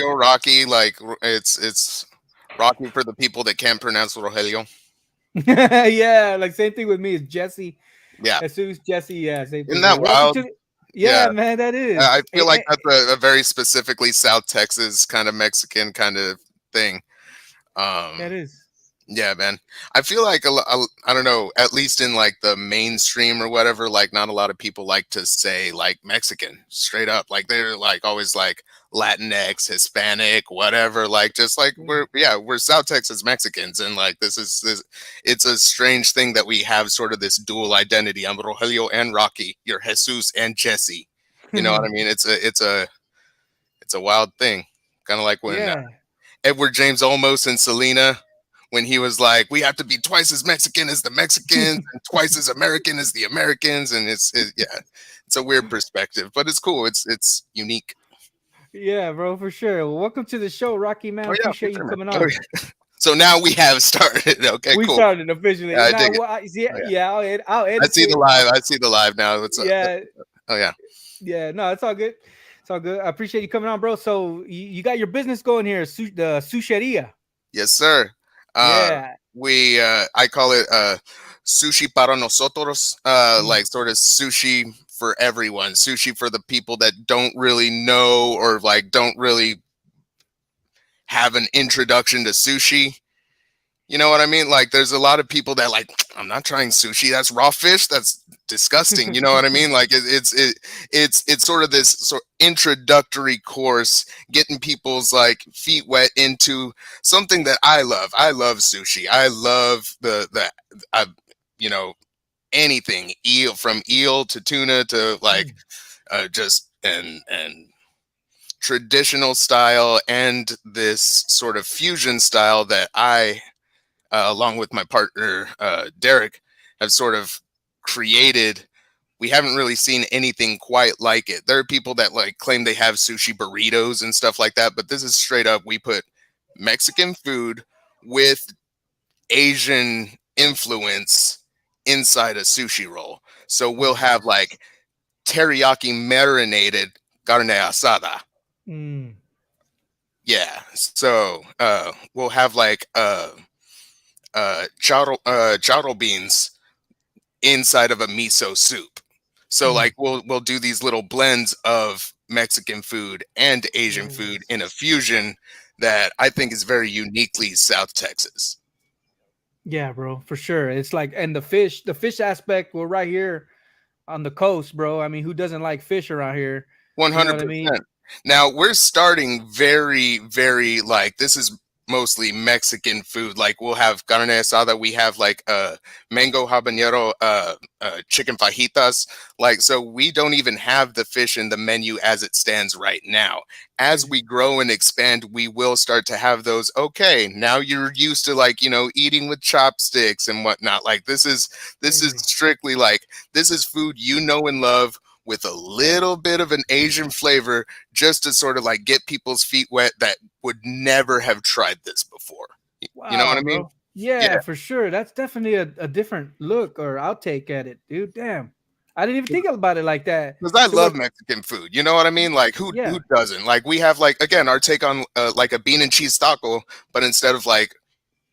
Rocky, like it's Rocky for the people that can't pronounce Rogelio. Yeah, like same thing with me. It's Jesse. Yeah, As soon as Jesse, yeah, same isn't thing. that Well, welcome wild? to Yeah, yeah, man, that is. I feel like that's a very specifically South Texas kind of Mexican kind of thing. That Um, is. Yeah, man. I feel like I don't know, at least in like the mainstream or whatever, like not a lot of people like to say like Mexican straight up. Like they're like always like Latinx, Hispanic, whatever. Like just like we're South Texas Mexicans, and like this it's a strange thing that we have sort of this dual identity. I'm Rogelio and Rocky. You're Jesus and Jesse. You know what I mean? It's a wild thing. Kind of like when Yeah. Edward James Olmos and Selena, when he was like, "We have to be twice as Mexican as the Mexicans and twice as American as the Americans," and yeah, it's a weird perspective, but it's cool. It's unique. Yeah, bro, for sure. Well, welcome to the show, Rocky man. Oh yeah, for Appreciate you sure, man. coming Oh, on. yeah. So now we have started. Okay, We cool. started Yeah, officially. I Now, dig it. what I see, Oh yeah, yeah, I'll I edit see the it. live. I see the live now. It's Yeah, oh yeah, yeah. No, it's all good. It's all good. I appreciate you coming on, bro. So you got your business going here, the Susheria. yes sir. Uh, Yeah. we I call it sushi para nosotros, Mm. like sort of sushi for everyone, sushi for the people that don't really know or like don't really have an introduction to sushi. You know what I mean? Like there's a lot of people that like, I'm not trying sushi. That's raw fish. That's disgusting. You know what I mean? Like it's sort of this sort introductory course, getting people's like feet wet into something that I love. I love sushi. I love the I, you know, anything eel to tuna to like Mm. just and traditional style and this sort of fusion style that I, along with my partner Derek, have sort of created. We haven't really seen anything quite like it. There are people that like claim they have sushi burritos and stuff like that, but this is straight up. We put Mexican food with Asian influence inside a sushi roll. So we'll have Nice. like teriyaki marinated carne asada. Mm. Yeah. So we'll have like charo beans inside of a miso soup. So Mm. like we'll do these little blends of Mexican food and Asian food in a Nice. fusion that I think is very uniquely South Texas. Yeah, bro, for sure. It's like, and the fish aspect, we're right here on the coast, bro. I mean, who doesn't like fish around here? You know what I mean? 100%. Now we're starting very, very like this is mostly Mexican food. Like we'll have carne asada, we have like mango habanero chicken fajitas. Like so we don't even have the fish in the menu as it stands right now. As we grow and expand, we will start to have those. Okay, now you're used to like, eating with chopsticks and whatnot. Like this is Crazy. strictly like this is food you know and love with a little bit of an Asian flavor just to sort of like get people's feet wet that would never have tried this before. You know what Wow, I mean? bro. Yeah, Yeah, for sure. That's definitely a different look or outtake at it, dude. Damn. I didn't even think about it like that. because I So love what? Mexican food. You know what I mean? Like who Yeah. doesn't? Like we have like again our take on like a bean and cheese taco, but instead of like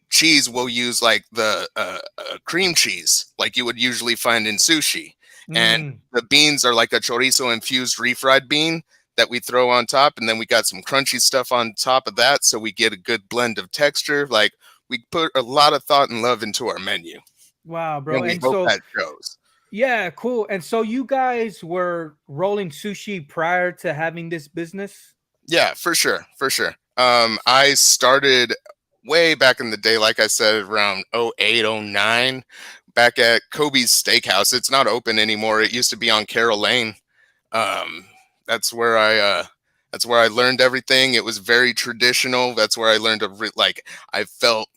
cheese, we'll use like the cream cheese, like you would usually find in sushi. And Mm. the beans are like a chorizo infused refried bean that we throw on top. And then we got some crunchy stuff on top of that. So we get a good blend of texture. Like we put a lot of thought and love into our menu. Wow, bro. And we And hope so that shows. yeah, cool. And so you guys were rolling sushi prior to having this business? Yeah, for sure. For sure. I started way back in the day, like I said, around 08, 09, back at Kobe's Steakhouse. It's not open anymore. It used to be on Carroll Lane. Um, that's where I learned everything. It was very traditional. That's where I learned to like I felt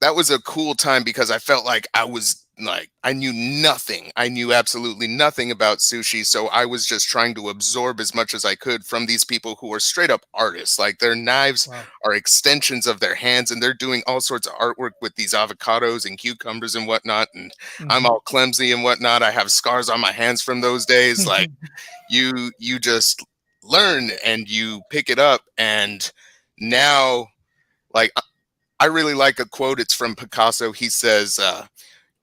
that was a cool time because I felt like I was like I knew nothing. I knew absolutely nothing about sushi, so I was just trying to absorb as much as I could from these people who are straight up artists. Like their knives Wow. are extensions of their hands and they're doing all sorts of artwork with these avocados and cucumbers and whatnot, and I'm Mhm. all clumsy and whatnot. I have scars on my hands from those days. Like you just learn and you pick it up. And now, like, I really like a quote. It's from Picasso. He says,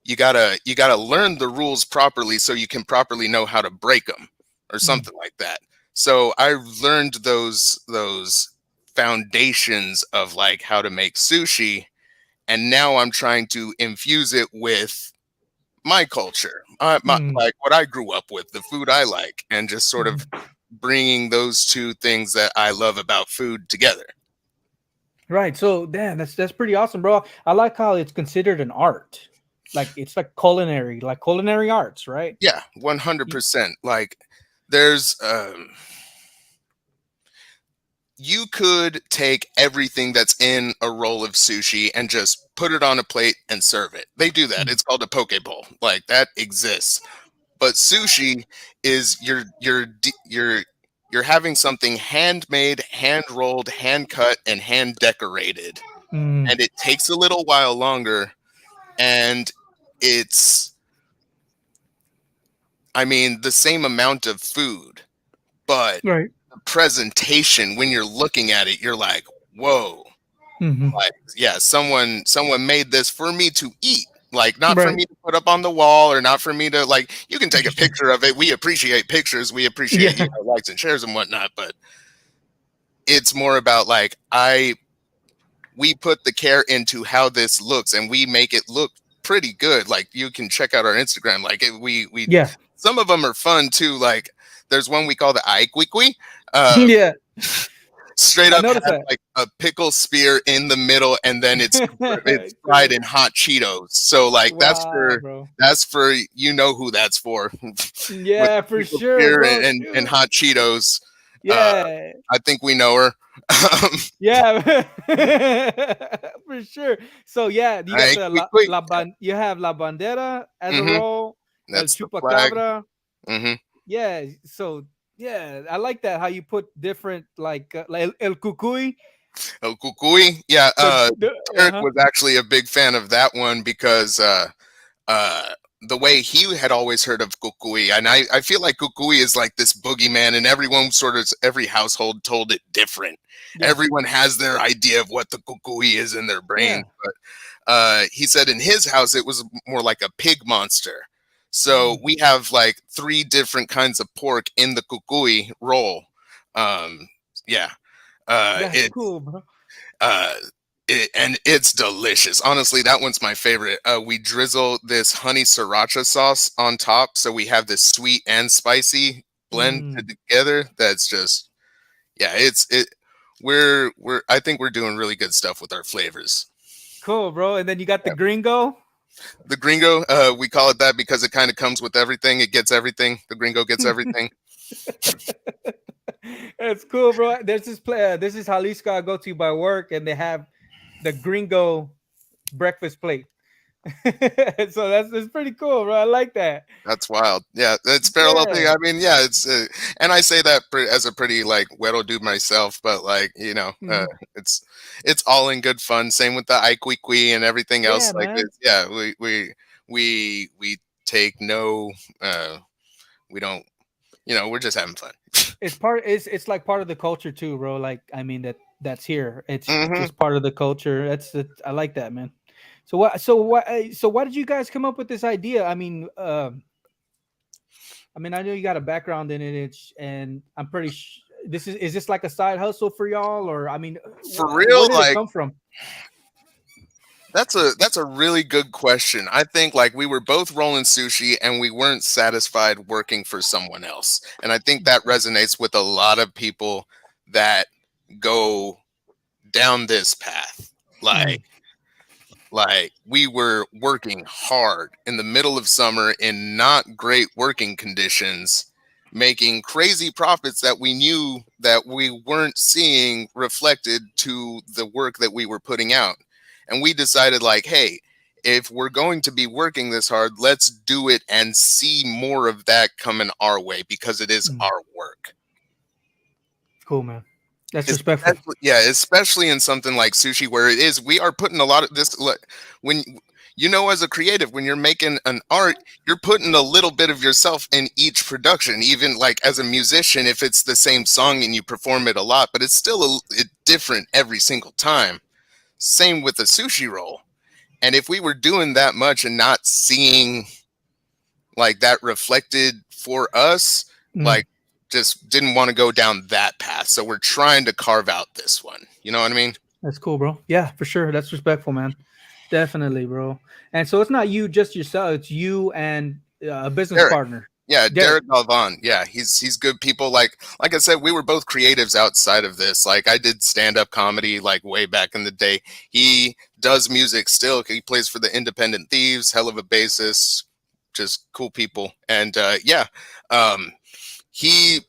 you gotta learn the rules properly so you can properly know how to break them, or something like that. So I learned those foundations of like how to make sushi, and now I'm trying to infuse it with my culture, like what I grew up with, the food I like, and just sort of bringing those two things that I love about food together. Right. So, damn, that's pretty awesome, bro. I like how it's considered an art. Like it's like culinary arts, right? Yeah, 100%. Like there's you could take everything that's in a roll of sushi and just put it on a plate and serve it. They do that. It's called a poke bowl. Like that exists. But sushi is you're having something handmade, hand rolled, hand cut, and hand decorated. And it takes a little while longer, and it's, I mean, the same amount of food, but right. the presentation, when you're looking at it, you're like, whoa, like, yeah, someone made this for me to eat, like not for me to put up on the wall, or not for me to, like, you can take a picture of it. We appreciate pictures. We appreciate, likes and shares and whatnot, but it's more about like, we put the care into how this looks, and we make it look pretty good. Like you can check out our Instagram. Like we some of them are fun too. Like there's one we call the Aikwiqui. Yeah. Straight up has like a pickle spear in the middle, and then it's fried in hot Cheetos. So like that's for you know who that's for. Yeah, for sure, bro. And hot Cheetos. Yeah, I think we know her. Yeah, for sure. So yeah, you got you have la bandera as a roll. That's el chupacabra. Mm-hmm. Yeah. So yeah, I like that how you put different like el kukui. El Kukui, yeah. Derek was actually a big fan of that one because the way he had always heard of Kukui, and I feel like Kukui is like this boogeyman, and every household told it different. Yeah. Everyone has their idea of what the Kukui is in their brain, but he said in his house it was more like a pig monster. So we have like 3 different kinds of pork in the Kukui roll. Yeah. That's cool, bro. And it's delicious. Honestly, that one's my favorite. We drizzle this honey sriracha sauce on top, so we have this sweet and spicy blend together. That's just, yeah, I think we're doing really good stuff with our flavors. Cool, bro. And then you got the gringo. The gringo, we call it that because it kind of comes with everything. It gets everything. The gringo gets everything. That's cool, bro. There's this this is Jalisco I go to by work, and they have the gringo breakfast plate. So that's pretty cool, bro. I like that. That's wild. Yeah, it's parallel thing. I mean, yeah, it's and I say that as a pretty like weirdo dude myself, but like, you know, it's all in good fun. Same with the Aikwiqui and everything else. Like, we take no, we don't, you know, we're just having fun. It's like part of the culture too, bro. Like, I mean, that's here. It's just part of the culture. I like that, man. So why did you guys come up with this idea? I mean, I know you got a background in it, and I'm pretty is this like a side hustle for y'all, or I mean, for real, where did it come from? That's a really good question. I think like we were both rolling sushi and we weren't satisfied working for someone else. And I think that resonates with a lot of people that go down this path. Like we were working hard in the middle of summer in not great working conditions, making crazy profits that we knew that we weren't seeing reflected to the work that we were putting out. And we decided like, hey, if we're going to be working this hard, let's do it and see more of that coming our way because it is our work. Cool, man. That's respectful. Yeah, especially in something like sushi where we are putting a lot of this. When as a creative, when you're making an art, you're putting a little bit of yourself in each production. Even like as a musician, if it's the same song and you perform it a lot, but it's still different every single time. Same with a sushi roll. And if we were doing that much and not seeing like that reflected for us, like just didn't want to go down that path. So we're trying to carve out this one. You know what I mean? That's cool, bro. Yeah, for sure. That's respectful, man. Definitely, bro. And so it's not you just yourself; it's you and a business Derek. partner, Yeah, Derek. Derek Galvan. Yeah, he's good people. Like I said, we were both creatives outside of this. Like I did stand-up comedy like way back in the day. He does music still. He plays for the Independent Thieves, hell of a bassist, just cool people. And he,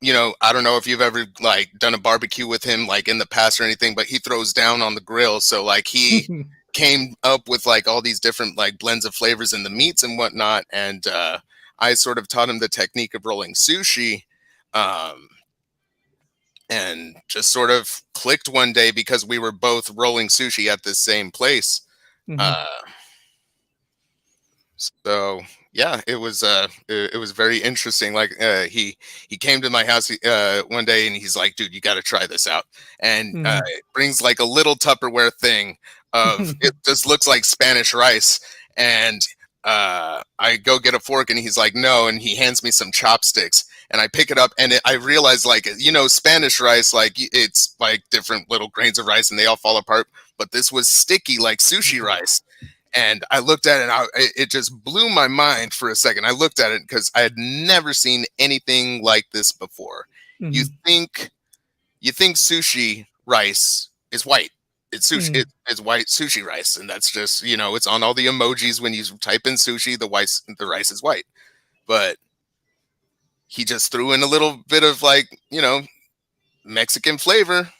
I don't know if you've ever like done a barbecue with him like in the past or anything, but he throws down on the grill. So like he came up with like all these different like blends of flavors in the meats and whatnot. And I sort of taught him the technique of rolling sushi, and just sort of clicked one day because we were both rolling sushi at the same place. So yeah, it was very interesting. Like he came to my house one day and he's like, dude, you got to try this out. And it brings like a little Tupperware thing of it just looks like Spanish rice. And I go get a fork and he's like, no. And he hands me some chopsticks and I pick it up and I realize like, Spanish rice, like it's like different little grains of rice and they all fall apart. But this was sticky like sushi rice. And I looked at it and it just blew my mind for a second. I looked at it because I had never seen anything like this before. You think sushi rice is white. It's sushi. It's white sushi rice. And that's just, it's on all the emojis. When you type in sushi, the rice is white. But he just threw in a little bit of like, Mexican flavor,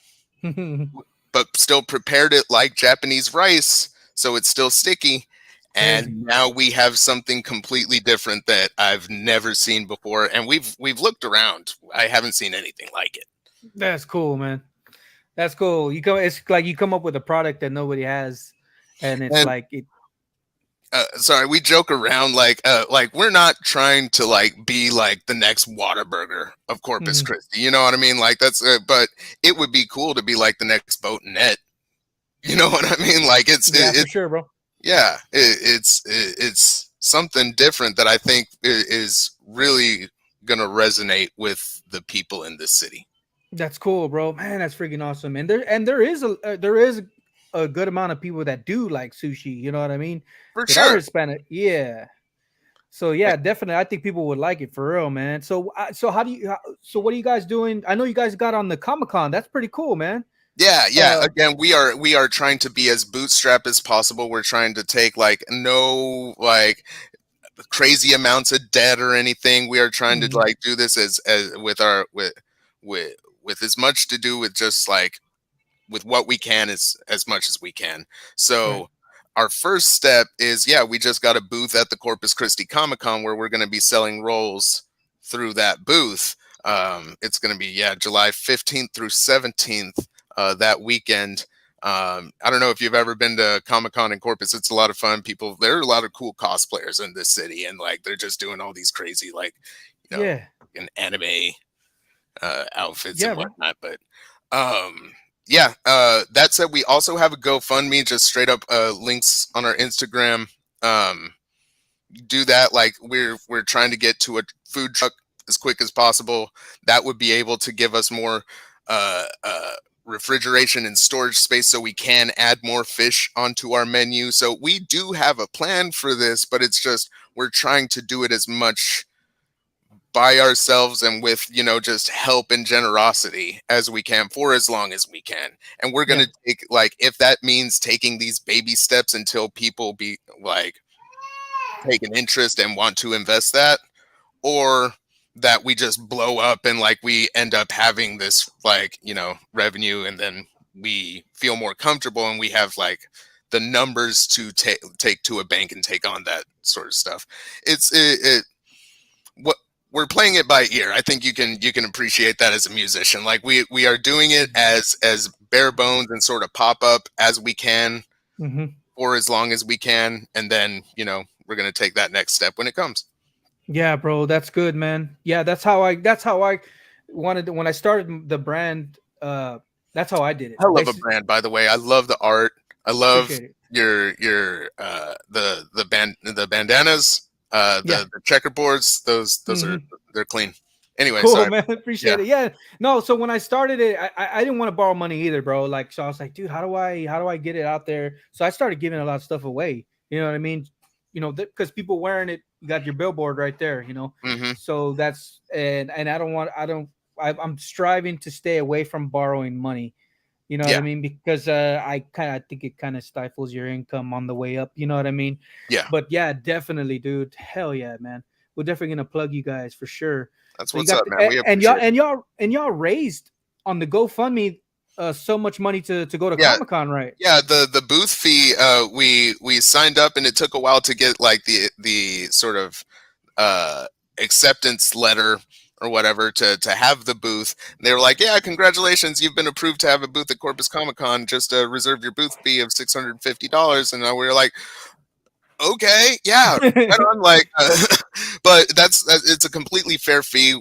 but still prepared it like Japanese rice. So it's still sticky. And now we have something completely different that I've never seen before. And we've looked around. I haven't seen anything like it. That's cool, man. That's cool. It's like you come up with a product that nobody has, and it's like it. Sorry, we joke around like we're not trying to like be like the next Whataburger of Corpus Christi. You know what I mean? Like that's, but it would be cool to be like the next Boat Net. You know what I mean? Like it's for sure, bro. Yeah, it's something different that I think is really gonna resonate with the people in this city. That's cool, bro. Man, that's freaking awesome. And there is a good amount of people that do like sushi. You know what I mean? For sure. Hispanic, yeah. So yeah, definitely. I think people would like it for real, man. So what are you guys doing? I know you guys got on the Comicon. That's pretty cool, man. Yeah. Again, we are trying to be as bootstrapped as possible. We're trying to take like no like crazy amounts of debt or anything. We are trying to like do this as with as much to do with just like with what we can as much as we can. So our first step is we just got a booth at the Corpus Christi Comicon where we're going to be selling rolls through that booth. It's going to be July 15th through 17th. That weekend. I don't know if you've ever been to Comic-Con in Corpus. It's a lot of fun. There are a lot of cool cosplayers in this city, and like they're just doing all these crazy like an anime outfits and whatnot. But that said, we also have a GoFundMe, just straight up links on our Instagram. Do that. Like we're trying to get to a food truck as quick as possible. That would be able to give us more refrigeration and storage space so we can add more fish onto our menu. So we do have a plan for this, but it's just we're trying to do it as much by ourselves and with just help and generosity as we can for as long as we can. And we're going to take like, if that means taking these baby steps until people be like take an interest and want to invest that, or that we just blow up and like we end up having this like revenue and then we feel more comfortable and we have like the numbers to take to a bank and take on that sort of stuff. What we're playing it by ear. I think you can appreciate that as a musician. Like we are doing it as bare bones and sort of pop up as we can. for as long as we can, and then we're gonna take that next step when it comes. Yeah, bro, that's good, man. Yeah, that's how I wanted when I started the brand. That's how I did it. Hell of a Basically, brand, by the way. I love the art. I love appreciate it. your the bandanas, Yeah. the checkerboards. Those are Hmm. they're clean. Anyway, Cool, sorry. man. Appreciate Yeah. it. Yeah. No, so when I started it, I didn't want to borrow money either, bro. Like, so I was like, dude, how do I get it out there? So I started giving a lot of stuff away. You know what I mean? Because people wearing it, you got your billboard right there. Hmm. So that's and I'm striving to stay away from borrowing money. You know what Yeah. I mean? Because I think it kind of stifles your income on the way up. You know what I mean? Yeah. But yeah, definitely, dude. Hell yeah, man. We're definitely gonna plug you guys for sure. That's So you what's got up, man. We and y'all appreciate it. raised on the GoFundMe so much money to go to Yeah. Comic Con, right? Yeah, the booth fee, we signed up, and it took a while to get like the sort of uh acceptance letter or whatever to have the booth. And they were like, "Yeah, congratulations, you've been approved to have a booth at Corpus Comicon. Just reserve your booth fee of $650." And we were like, "Okay, yeah, right on." Like, but it's a completely fair fee.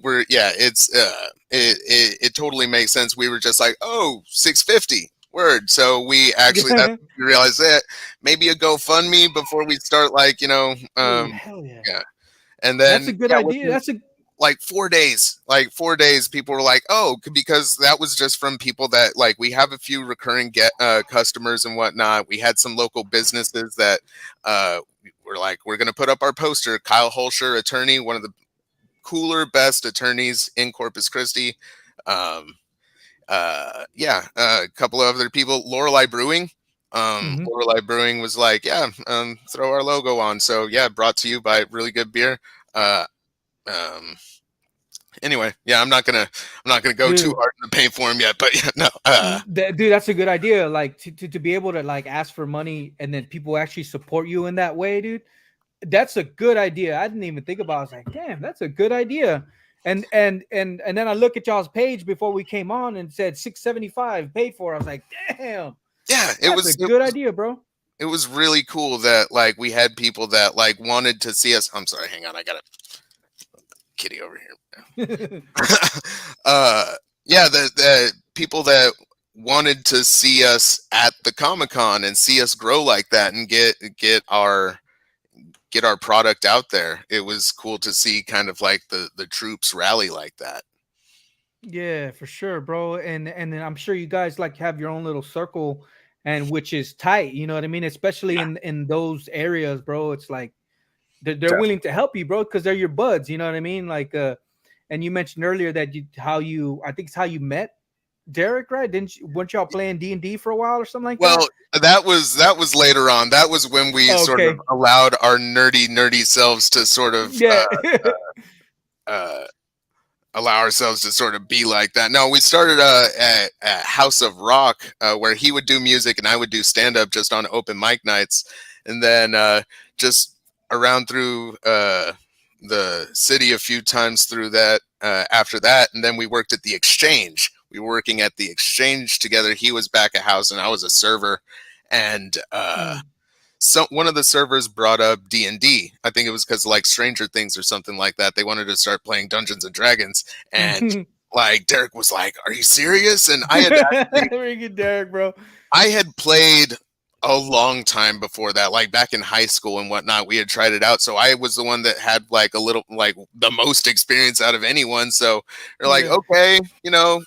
It totally makes sense. We were just like, "Oh, 650 word." So we actually that's Yeah. when we realized that maybe a GoFundMe before we start, like, Oh hell yeah, yeah. And that's a then, good yeah, idea. within That's a like 4 days, people were like, "Oh," because that was just from people that, like, we have a few recurring customers and whatnot. We had some local businesses that were like, "We're going to put up our poster." Kyle Holscher, attorney, one of the cooler, best attorneys in Corpus Christi. um yeah, a couple of other people. Lorelei Brewing. mhm. Lorelei Brewing was like, "Yeah, throw our logo on." So yeah, brought to you by really good beer. uh um Anyway, yeah, I'm not gonna go too Dude. hard in the paint for him yet, but yeah, no. Dude, that's a good idea. Like to be able to like ask for money and then people actually support you in that way, dude. That's a good idea. I didn't even think about it. I was like, damn, that's a good idea. And then I look at y'all's page before we came on and said 675 paid for. I was like, damn, Yeah, it that's a was it good was idea, bro. it was really cool that, like, we had people that, like, wanted to see us. I'm sorry, hang on, I got a kitty over here. uh yeah, the people that wanted to see us at the Comic-Con and see us grow like that and get our product out there. It was cool to see kind of like the troops rally like that. Yeah, for sure, bro. And then I'm sure you guys like have your own little circle and which is tight, you know what I mean? Especially in those areas, bro. It's like they're willing to help you, bro, because they're your buds, you know what I mean? Like and you mentioned earlier that I think it's how you met Derek, right? Weren't y'all playing D&D for a while or something like that? Well, that was later on. That was when we Oh, sort of okay. allowed our nerdy selves to sort of Yeah. uh, allow ourselves to sort of be like that. No, we started at House of Rock, where he would do music and I would do stand up just on open mic nights, and then just around through the city a few times through that after that, and then we worked at the Exchange. We were working at the Exchange together. He was back at house and I was a server, and Mm. so one of the servers brought up D&D. I think it was because, like, Stranger Things or something like that. They wanted to start playing Dungeons and Dragons, and like Derek was like, "Are you serious?" And Very good, Derek, bro. I had played a long time before that, like back in high school and whatnot. We had tried it out, so I was the one that had like a little, like, the most experience out of anyone. So they're like, Yeah. "Okay,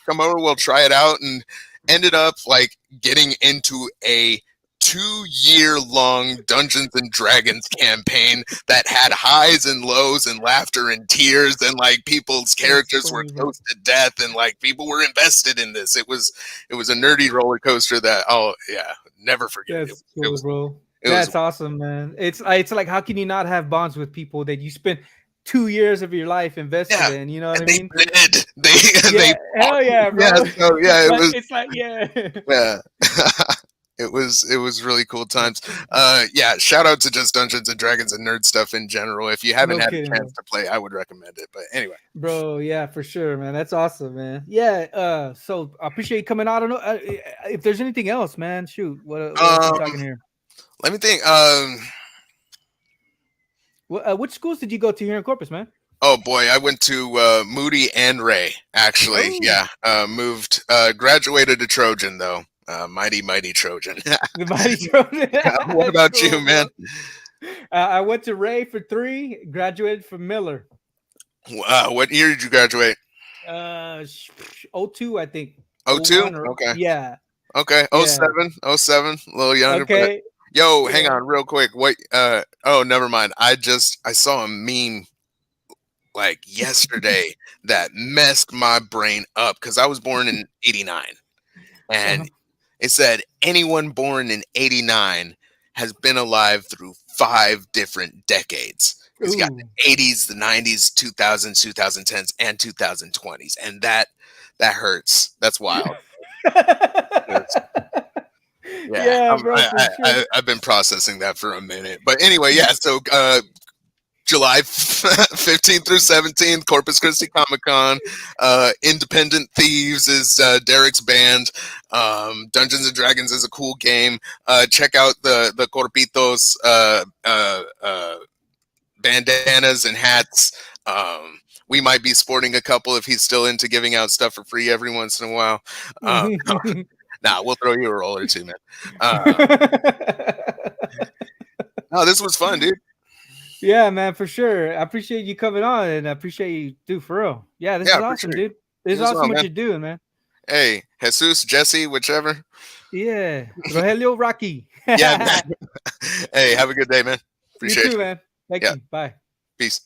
come over, we'll try it out," and ended up like getting into a 2-year long Dungeons and Dragons campaign that had highs and lows and laughter and tears, and like people's That's characters were funny, bro. close to death, and like people were invested in this. It was a nerdy roller coaster that, oh yeah, never forget it. That's It cool, was bro. it was That's awesome, man. It's like how can you not have bonds with people that you spent 2 years of your life invested Yeah, in? You know what and I they mean? bled. They Yeah, fought. hell yeah, Yeah, bro. so yeah, it was, It's like yeah. yeah. It was really cool times. Yeah, shout out to just Dungeons and Dragons and nerd stuff in general. If you haven't No had a kidding, chance bro. to play, I would recommend it. But anyway. Bro, yeah, for sure, man. That's awesome, man. Yeah, so I appreciate you coming out. I don't know if there's anything else, man. Shoot, what else we Um talking here? Let me think. Which schools did you go to here in Corpus, man? Oh boy, I went to Moody and Ray. Actually, Oh, yeah. Moved. Graduated a Trojan though. Mighty Trojan. the Mighty Trojan. What That's about you, cool, man? bro. I went to Ray for 3, graduated from Miller. What year did you graduate? 02, I think. Oh two. 01 or Okay. yeah. Okay. Oh Yeah. seven. Oh seven. A little younger, but Okay. yo, hang Yeah. on, real quick. What? Oh, never mind. I saw a meme like yesterday that messed my brain up because I was born in '89, Uh-huh. and it said anyone born in '89 has been alive through 5 different decades. It's got Ooh. the '80s, the '90s, 2000s, 2010s, and 2020s, and that hurts. That's wild. Yes. Yeah, Yeah, bro, for sure. I've been processing that for a minute, but anyway, yeah. So July 15th through 17th, Corpus Christi Comicon. Independent Thieves is Derek's band. Dungeons and Dragons is a cool game. Check out the Corpitos bandanas and hats. We might be sporting a couple if he's still into giving out stuff for free every once in a while. Nah, we'll throw you a roll or two, man. No, this was fun, dude. Yeah, man, for sure. I appreciate you coming on, and I appreciate you, dude, for real. Yeah, this Yeah, is for awesome, sure. dude. This is You as awesome well, what man. you're doing, man. Hey, Jesus, Jesse, whichever. Yeah, Rogelio, Rocky. Yeah, man. Hey, have a good day, man. You Appreciate too, you. man. Thank Yeah, you. Bye. peace.